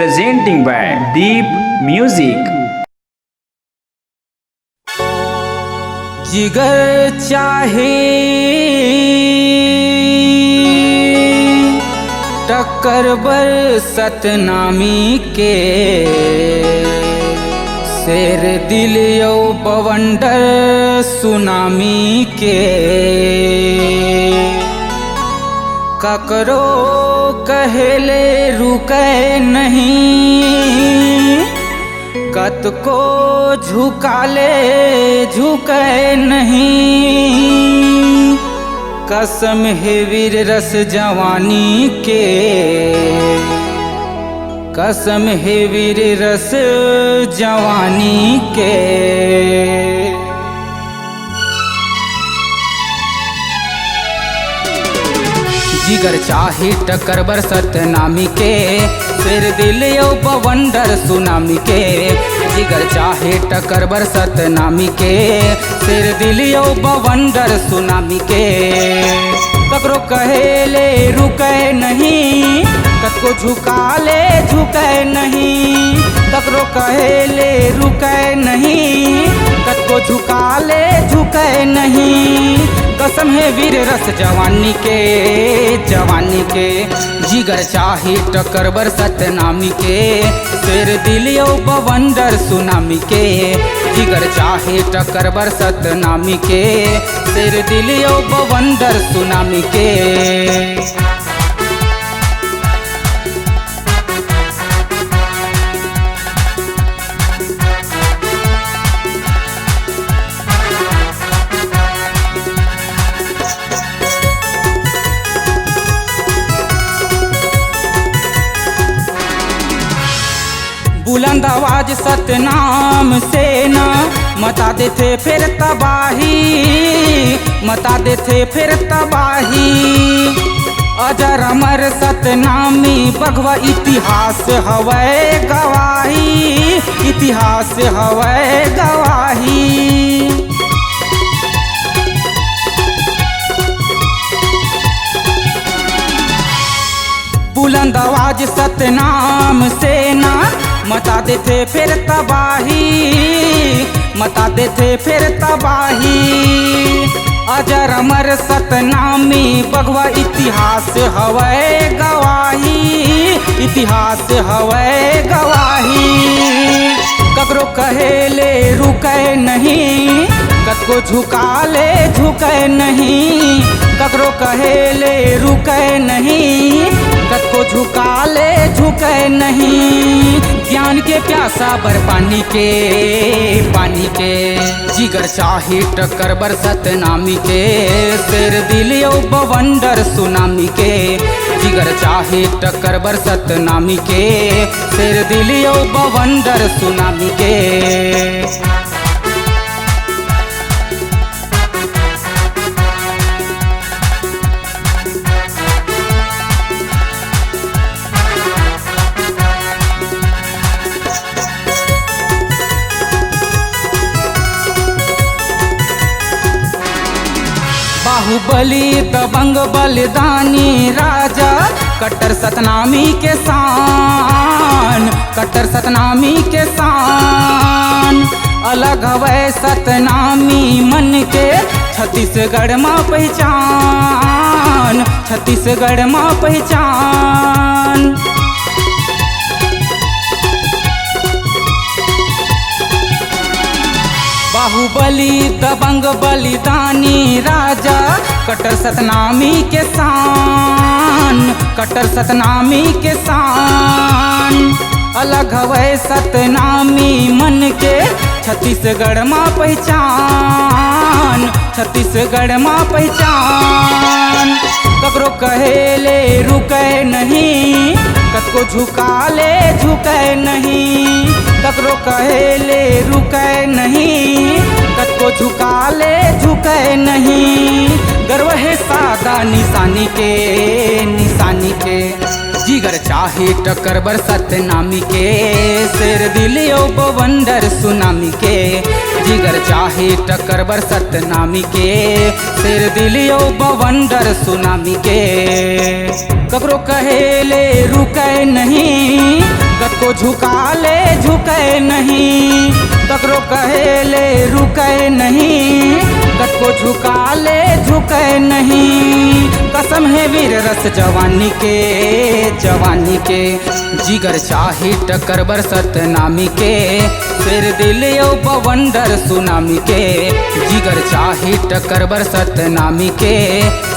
presenting by Deep Music. जिगर चाहे टक्कर बर सतनामी के शेर दिल यो बवंडर सुनामी के ककरो कहले रुके नहीं कत को झुकाले झुके नहीं कसम है वीर रस जवानी के कसम है वीर रस जवानी के जिगर चाहे टक्कर बर सतनामी के शेर दिल यो बवंडर सुनामी के जिगर चाहे टक्कर बर सतनामी के शेर दिल यो बवंडर सुनामी के ककरो कहेले रुके नहीं कतको झुकाले झुके नहीं ककरो कहेले रुके नहीं कतको झुकाले झुके नहीं कसम है वीर रस जवानी के जिगर चाहे टक्कर बर सतनामी के शेर दिल यो बवंडर सुनामी के जिगर चाहे टक्कर बर सतनामी के शेर दिल यो बवंडर सुनामी के बुलंद आवाज सतनाम से न मता देते फिर तबाही मता देते फिर तबाही अजर अमर सतनामी बघवा इतिहास हवै गवाही इतिहास हवै गवाही बुलंद आवाज सतनाम से ना मता देते फिर तबाही मता देते फिर तबाही अजर अमर सतनामी बघवा इतिहास हवै गवाही इतिहास हवै गवाही ककरो कहेले रुके नहीं कतको झुकाले झुके नहीं ककरो कहेले रुके नहीं कतको झुकाले झुके नहीं ज्ञान के प्यासा बर पानी के जिगर चाहे टक्कर बर सतनामी के शेर दिल यो बवंडर सुनामी के जिगर चाहे टक्कर बर सतनामी के शेर दिल यो बवंडर सुनामी के बाहुबली दबंग बलिदानी राजा कट्टर सतनामी के शान कट्टर सतनामी के शान अलग हवै सतनामी मन के छत्तीसगढ़ माँ पहचान छत्तीसगढ़ माँ पहचान बाहुबली दबंग बलिदानी राजा कट्टर सतनामी के शान कट्टर सतनामी के शान अलग हवै सतनामी मन के छत्तीसगढ़ माँ पहचान छत्तीसगढ़ माँ पहचान ककरो कहेले रुके नहीं कतको झुकाले झुके नहीं ककरो कहेले रुके नहीं कतको झुकाले झुके नहीं गर्व है सादा निशानी के जिगर चाहे टक्कर बर सतनामी के शेर दिल यो बवंडर सुनामी के जिगर चाहे टक्कर बर सतनामी के शेर दिल यो बवंडर सुनामी के ककरो कहेले रुके नहीं कतको झुकाले झुके नहीं, ककरो कहेले रुके नहीं, कतको झुकाले झुके नहीं। कसम है वीर रस जवानी के, जवानी के। जिगर चाही टक्कर बरसत नामी के, फिर दिल यो बवंडर सुनामी के। जिगर चाही टक्कर बरसत नामी के,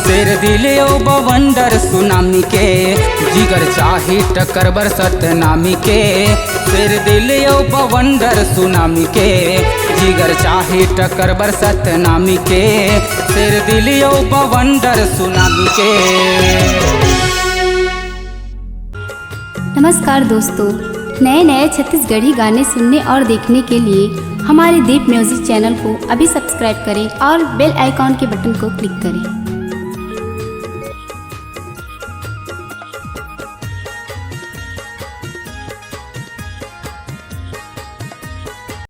फिर दिल यो बवंडर सुनामी के। जिगर चाही टक्कर बरसत नामी के, फिर दिल यो बवंडर सुनामी के। जिगर चाही टक्कर बरसत नामी के, फिर दिल यो बवंडर सुनामी के। नमस्कार दोस्तों, नए नए छत्तीसगढ़ी गाने सुनने और देखने के लिए हमारे दीप म्यूजिक चैनल को अभी सब्सक्राइब करें और बेल आइकॉन के बटन को क्लिक करें।